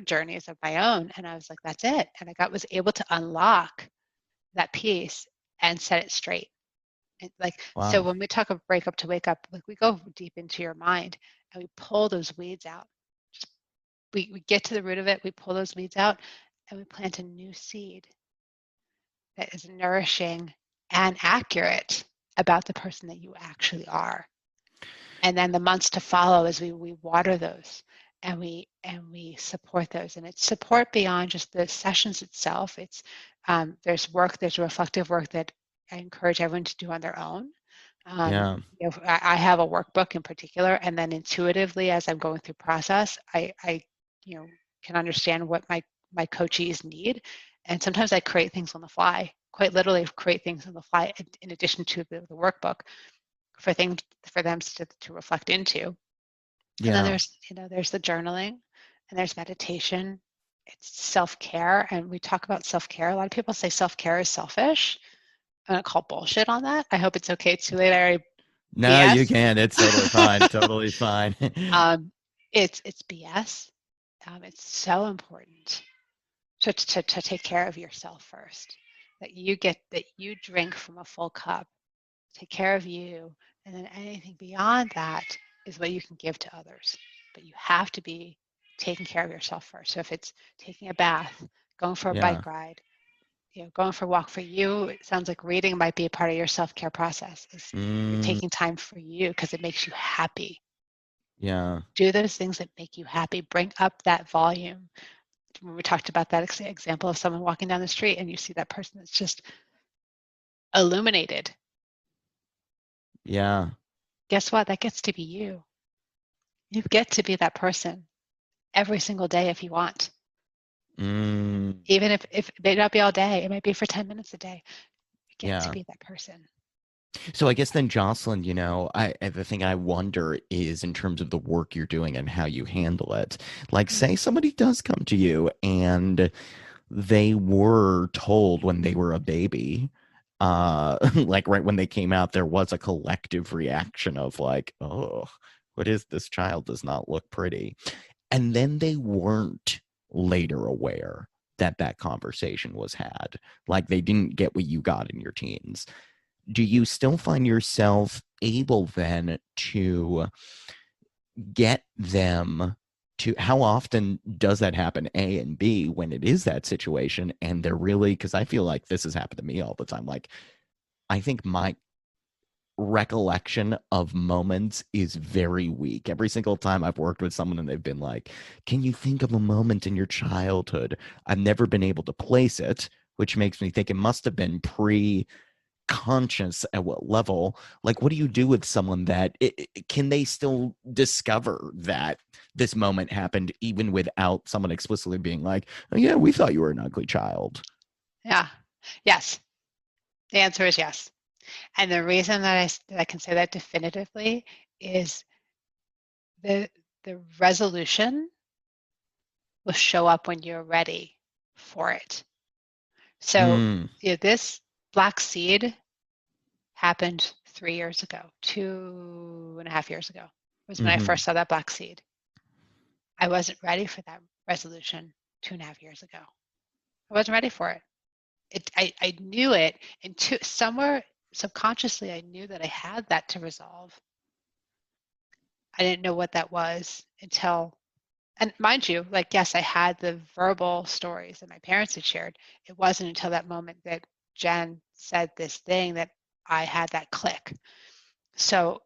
journeys of my own. And I was like, that's it. And was able to unlock that piece and set it straight. And like, so Wow. when we talk of breakup to wake up, like we go deep into your mind and we pull those weeds out. Just, we get to the root of it, we pull those weeds out and we plant a new seed that is nourishing and accurate about the person that you actually are. And then the months to follow as we water those and we support those. And it's support beyond just the sessions itself. It's there's reflective work that I encourage everyone to do on their own. Yeah. You know, I have a workbook in particular, and then intuitively as I'm going through process, I you know can understand what my coachees need, and sometimes I create things on the fly, quite literally create things on the fly in addition to the workbook for them to reflect into. And then Yeah. there's the journaling, and there's meditation. It's self-care, and we talk about self-care. A lot of people say self-care is selfish. I'm gonna call bullshit on that. I hope it's okay. Too late. I already No, you BS. can. It's totally fine. Totally fine. It's BS. It's so important to take care of yourself first. That you drink from a full cup. Take care of you, and then anything beyond that is what you can give to others. But you have to be taking care of yourself first. So if it's taking a bath, going for a Yeah. bike ride, you know, going for a walk for you, it sounds like reading might be a part of your self-care process. Is you're Mm, taking time for you because it makes you happy. yeah. Do those things that make you happy. Bring up that volume. When we talked about that example of someone walking down the street and you see that person that's just illuminated. Yeah. Guess what? That gets to be you. You get to be that person every single day if you want. Mm, Even if it may not be all day, it might be for 10 minutes a day. You get to yeah. be that person. So I guess then, Jocelyn, the thing I wonder is in terms of the work you're doing and how you handle it. Like, say somebody does come to you and they were told when they were a baby, like right when they came out, there was a collective reaction of like, oh, what is this child does not look pretty. And then they weren't later aware that that conversation was had. Like they didn't get what you got in your teens. Do you still find yourself able then to get them to, how often does that happen, A, and B, when it is that situation and they're really, because I feel like this has happened to me all the time, like I think my recollection of moments is very weak. Every single time I've worked with someone and they've been like, can you think of a moment in your childhood? I've never been able to place it, which makes me think it must have been conscious at what level. Like, what do you do with someone that can they still discover that this moment happened even without someone explicitly being like, oh yeah, we thought you were an ugly child? Yeah. Yes. The answer is yes. And the reason that I can say that definitively is the resolution will show up when you're ready for it. So this black seed happened 3 years ago, 2.5 years ago was when I first saw that black seed. I wasn't ready for that resolution 2.5 years ago. I wasn't ready for it. I knew it, and somewhere subconsciously I knew that I had that to resolve. I didn't know what that was until, and mind you, like, yes, I had the verbal stories that my parents had shared. It wasn't until that moment that Jen said this thing that I had that click. So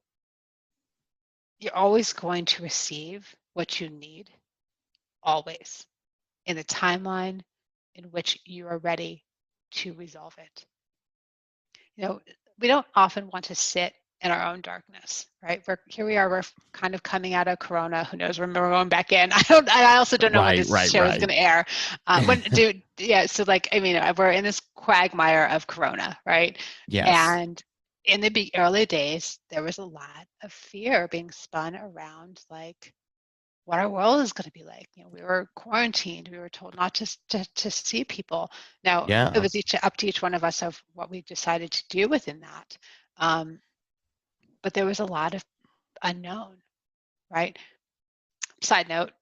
you're always going to receive what you need, always, in the timeline in which you are ready to resolve it. You know, we don't often want to sit in our own darkness, right? Here we are, we're kind of coming out of Corona. Who knows when we're going back in? I also don't know when this show is going to air. So like, I mean, we're in this quagmire of Corona, right? Yes. And in the early days, there was a lot of fear being spun around, like, what our world is going to be like. You know, we were quarantined. We were told not to see people. Now, it was up to each one of us of what we decided to do within that. But there was a lot of unknown, right? Side note,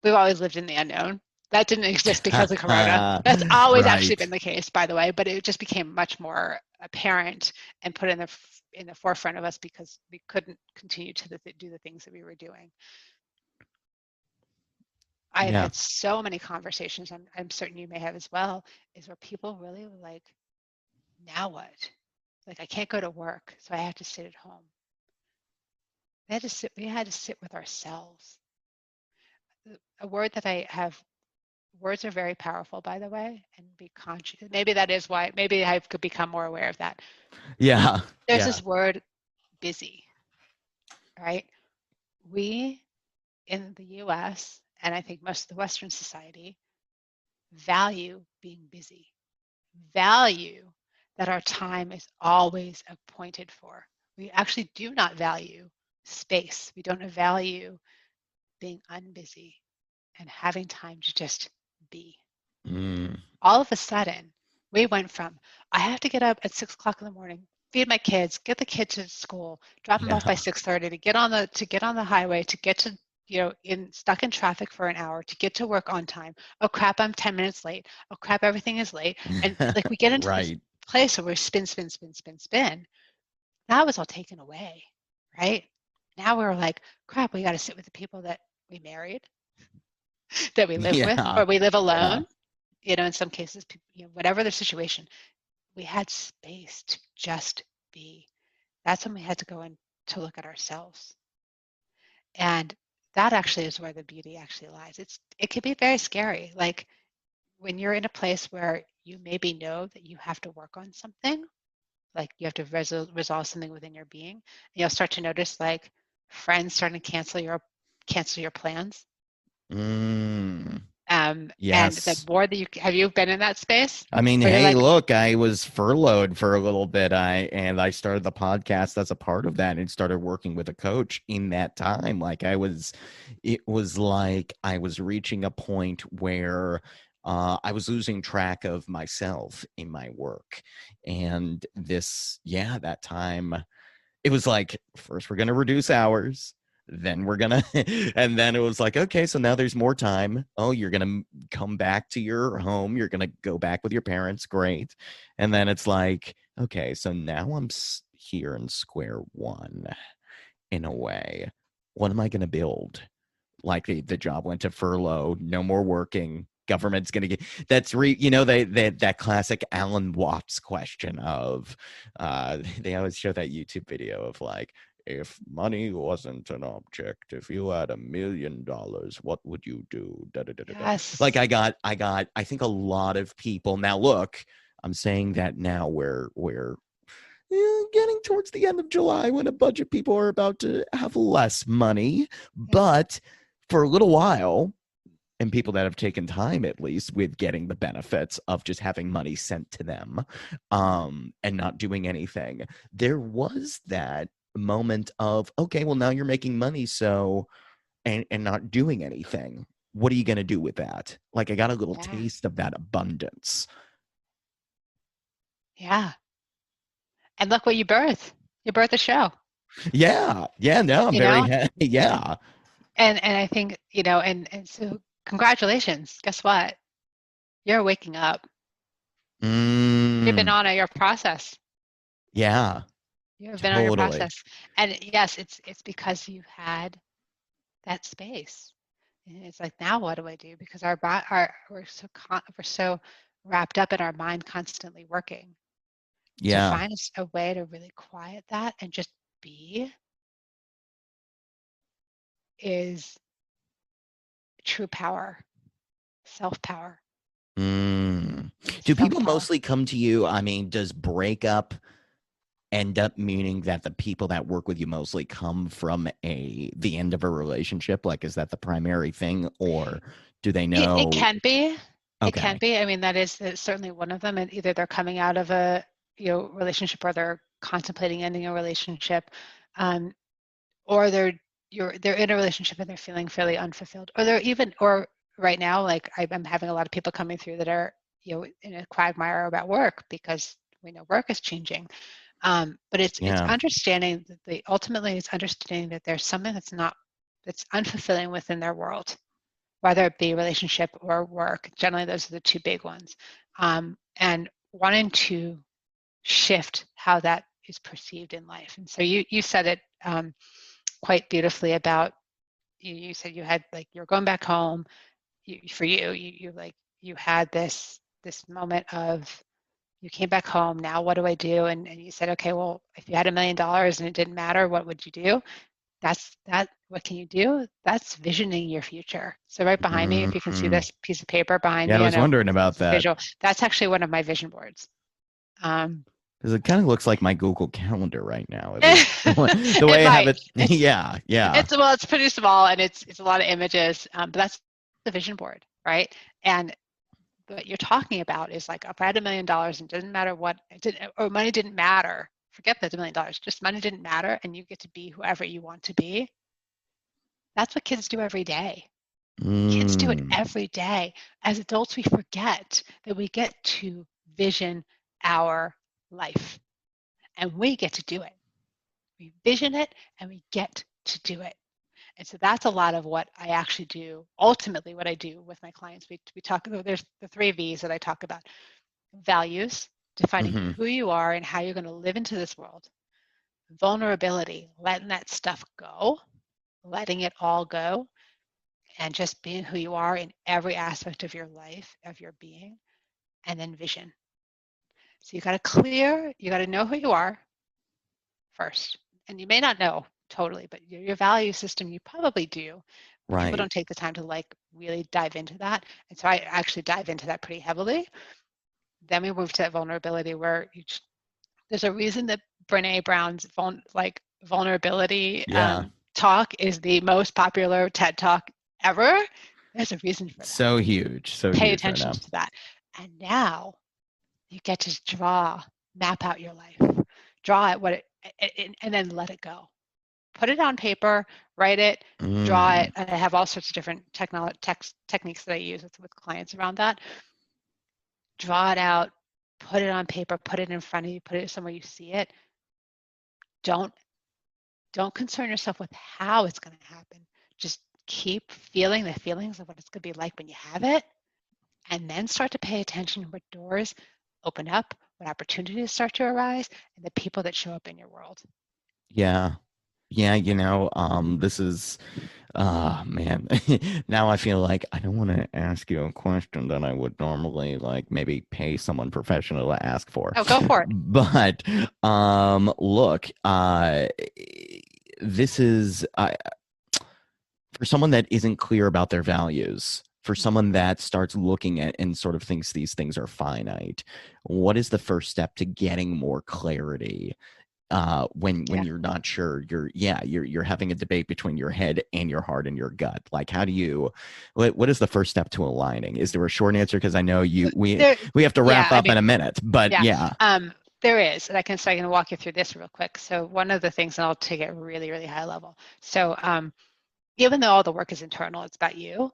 we've always lived in the unknown. That didn't exist because of Corona. That's always actually been the case, by the way, but it just became much more apparent and put in the forefront of us because we couldn't continue to do the things that we were doing. I have had so many conversations, I'm certain you may have as well, is where people really were like, now what? Like, I can't go to work, so I have to sit at home. We had to sit with ourselves. A word that I have, words are very powerful, by the way, and be conscious. Maybe that is why, maybe I could become more aware of that. Yeah. There's this word, busy, right? We in the US, and I think most of the Western society, value being busy, value that our time is always appointed for. We actually do not value space. We don't value being unbusy and having time to just be. All of a sudden, we went from, I have to get up at 6 o'clock in the morning, feed my kids, get the kids to school, drop them off by 6:30, to get on the highway, to get to, stuck in traffic for an hour, to get to work on time. Oh crap, I'm 10 minutes late. Oh crap, everything is late. And like, we get into this place where we spin. That was all taken away, right? Now we're like, crap, we got to sit with the people that we married, that we live with, or we live alone. In some cases, whatever the situation, we had space to just be. That's when we had to go in to look at ourselves. And that actually is where the beauty actually lies. It can be very scary. Like, when you're in a place where you maybe know that you have to work on something, like you have to resolve something within your being, and you'll start to notice, like, friends starting to cancel your plans. Yes. And the more that have you been in that space? I mean, hey, look, I was furloughed for a little bit. I started the podcast as a part of that and started working with a coach in that time. Like, it was like I was reaching a point where I was losing track of myself in my work. And that time, it was like, first we're going to reduce hours. Then we're gonna, and then it was like, okay, so now there's more time. Oh, you're gonna come back to your home. You're gonna go back with your parents. Great. And then it's like, okay, so now I'm here in square one in a way. What am I gonna build? Like, the job went to furlough, no more working. Government's gonna get that classic Alan Watts question of they always show that YouTube video of, like, if money wasn't an object, if you had $1 million, what would you do? Yes. Like, I think a lot of people, now look, I'm saying that now we're getting towards the end of July, when a bunch of people are about to have less money, but for a little while, and people that have taken time, at least, with getting the benefits of just having money sent to them, and not doing anything, there was that moment of, okay, well, now you're making money, so, and not doing anything. What are you going to do with that? Like, I got a little taste of that abundance. Yeah. And look what you birthed. You birthed a show. Yeah. Yeah. No, I'm You very know? happy. Yeah. And I think, and so congratulations. Guess what? You're waking up. You've been Mm, on your process. yeah. You've been on your Totally. process. And yes, it's because you had that space. And it's like, now what do I do? Because we're so wrapped up in our mind constantly working. To Yeah. find a way to really quiet that and just be is true power, self-power. Mm. It is Do people self-power. mostly come to you? I mean, does breakup end up meaning that the people that work with you mostly come from the end of a relationship? Like, is that the primary thing, or do they It know? can be. It can Okay. be. I mean, that's certainly one of them. And either they're coming out of a relationship, or they're contemplating ending a relationship, um, or they're in a relationship and they're feeling fairly unfulfilled, or or right now, like I'm having a lot of people coming through that are in a quagmire about work because we know work is changing. But it's Yeah. understanding that ultimately it's understanding that there's something that's unfulfilling within their world, whether it be relationship or work. Generally, those are the two big ones. And wanting to shift how that is perceived in life. And so you said it quite beautifully about you said you had like you're going back home. You had this moment of you came back home. Now what do I do? And you said, okay, well, if you had $1 million and it didn't matter, what would you do? What can you do? That's visioning your future. So right behind me, if you can see Mm. this piece of paper behind Yeah, I me, I was know wondering about it's that visual. That's actually one of my vision boards. Um, because it kind of looks like my Google Calendar right now, at least the it way I have might. it. Yeah. Yeah. It's pretty small and it's a lot of images, but that's the vision board, right? And what you're talking about is like if I had $1 million and it didn't matter what it didn't, or money didn't matter, forget the $1 million, just money didn't matter, and you get to be whoever you want to be. That's what kids do every day. Kids do it Mm. every day. As adults, we forget that we get to vision our life, and we get to do it. We vision it and we get to do it. And so that's a lot of what I actually do. Ultimately, what I do with my clients, we talk, there's the 3 V's that I talk about: values, defining Hmm. who you are and how you're going to live into this world; vulnerability, letting that stuff go, letting it all go, and just being who you are in every aspect of your life, of your being; and then vision. So you got to know who you are first. And you may not know totally, but your value system, you probably do. But people Right. don't take the time to like really dive into that. And so I actually dive into that pretty heavily. Then we move to that vulnerability where there's a reason that Brene Brown's vulnerability Yeah. talk is the most popular TED talk ever. There's a reason for that. So huge. So Pay huge right attention now. to that. And now you get to map out your life, draw it, and then let it go. Put it on paper, write it, draw it. Mm. I have all sorts of different techniques that I use with clients around that. Draw it out, put it on paper, put it in front of you, put it somewhere you see it. Don't don't concern yourself with how it's going to happen. Just keep feeling the feelings of what it's going to be like when you have it, and then start to pay attention to what doors open up, what opportunities start to arise, and the people that show up in your world. Yeah. Yeah, this is man. Now I feel like I don't want to ask you a question that I would normally like maybe pay someone professional to ask for. Oh, go for it. But look, this is for someone that isn't clear about their values, for someone that starts looking at and sort of thinks these things are finite, what is the first step to getting more clarity when Yeah. you're not sure? You're having a debate between your head and your heart and your gut. Like, how do you what is the first step to aligning? Is there a short answer? Because I know There, we have to yeah, wrap I up in mean, a minute, but yeah, yeah. there is, and I can walk you through this real quick. So one of the things, and I'll take it really, really high level. So even though all the work is internal, it's about you.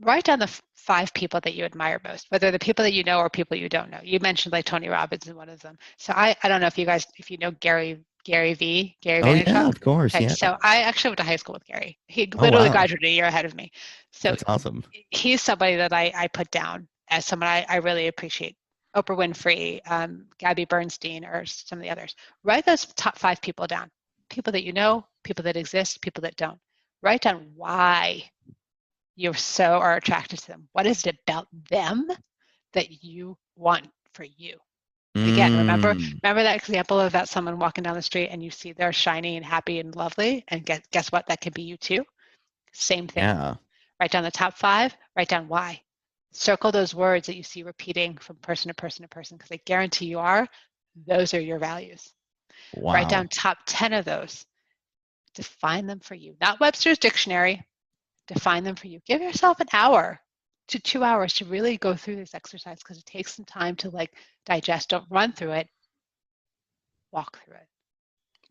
write down the 5 people that you admire most, whether the people that you know or people you don't know. You mentioned like Tony Robbins is one of them. So I don't know if you know Gary Oh yeah, Vaynerchuk. of course. Okay, Yeah. so I actually went to high school with Gary. He Oh literally wow. graduated a year ahead of me. So That's awesome. he's somebody that I put down as someone I really appreciate. Oprah Winfrey, Gabby Bernstein, or some of the others. Write those top 5 people down. People that you know, people that exist, people that don't. Write down why you so are attracted to them. What is it about them that you want for you? Again, remember Mm, that example of that someone walking down the street and you see they're shiny and happy and lovely, and guess what? That could be you too. Same thing. yeah. Write down the top 5, write down why. Circle those words that you see repeating from person to person to person, because I guarantee those are your values. Write Wow. down top 10 of those. Define them for you. Not Webster's dictionary. Define them for you. Give yourself an hour to 2 hours to really go through this exercise, because it takes some time to like digest. Don't run through it. Walk through it.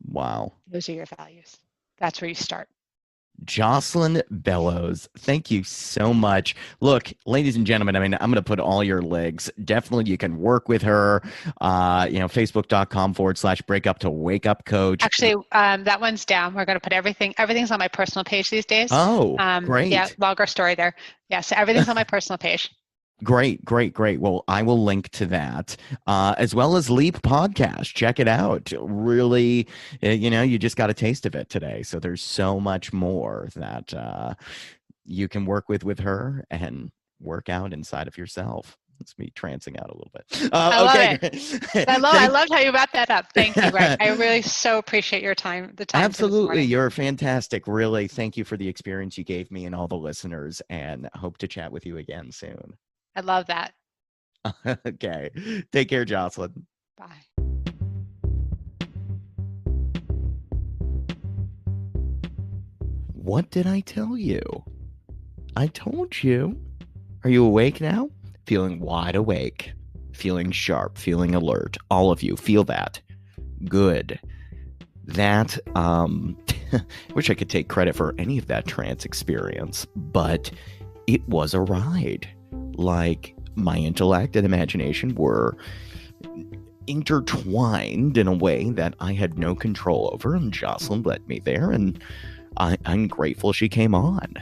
Wow. Those are your values. That's where you start. Jocelyn Bellows, thank you so much. Look, ladies and gentlemen, I mean, I'm going to put all your links. Definitely, you can work with her. Facebook.com/breakup-to-wakeup coach. Actually, that one's down. We're going to put everything's on my personal page these days. Oh, great. Yeah, longer story there. Yeah, so everything's on my personal page. Great. Well, I will link to that, as well as Leap Podcast. Check it out. Really, you just got a taste of it today. So there's so much more that you can work with her and work out inside of yourself. It's me trancing out a little bit. I love okay. it. I loved how you wrapped that up. Thank you. Right. I really so appreciate your time. Absolutely. You're fantastic. Really. Thank you for the experience you gave me and all the listeners, and hope to chat with you again soon. I love that. Okay. Take care, Jocelyn. Bye. What did I tell you? I told you. Are you awake now? Feeling wide awake, feeling sharp, feeling alert. All of you feel that. Good. That, wish I could take credit for any of that trance experience, but it was a ride. Like, my intellect and imagination were intertwined in a way that I had no control over, and Jocelyn led me there, and I'm grateful she came on.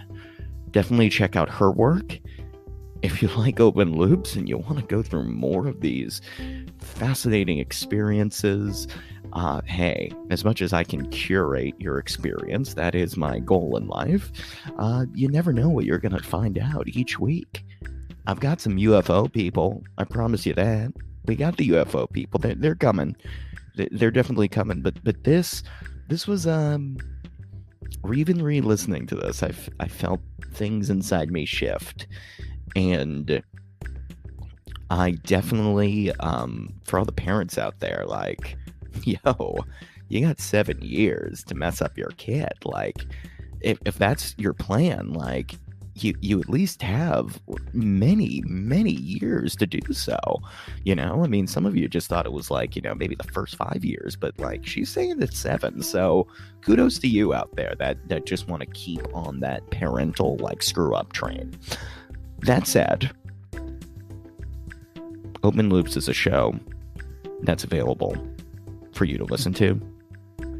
Definitely check out her work. If you like open loops and you want to go through more of these fascinating experiences, hey, as much as I can curate your experience, that is my goal in life, you never know what you're going to find out each week. I've got some UFO people. I promise you that. We got the UFO people. They're coming. They're definitely coming. But this was even re-listening to this, I felt things inside me shift, and I definitely for all the parents out there, like, yo, you got 7 years to mess up your kid. Like, if that's your plan, like, you at least have many years to do so. I mean, some of you just thought it was like, maybe the first 5 years, but like, she's saying it's 7. So kudos to you out there that just want to keep on that parental like screw up train. That said, Open Loops is a show that's available for you to listen to,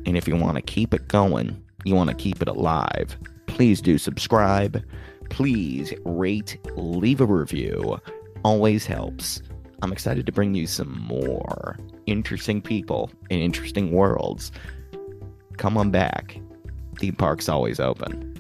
and if you want to keep it going, you want to keep it alive, please do subscribe. Please rate, leave a review. Always helps. I'm excited to bring you some more interesting people in interesting worlds. Come on back. Theme park's always open.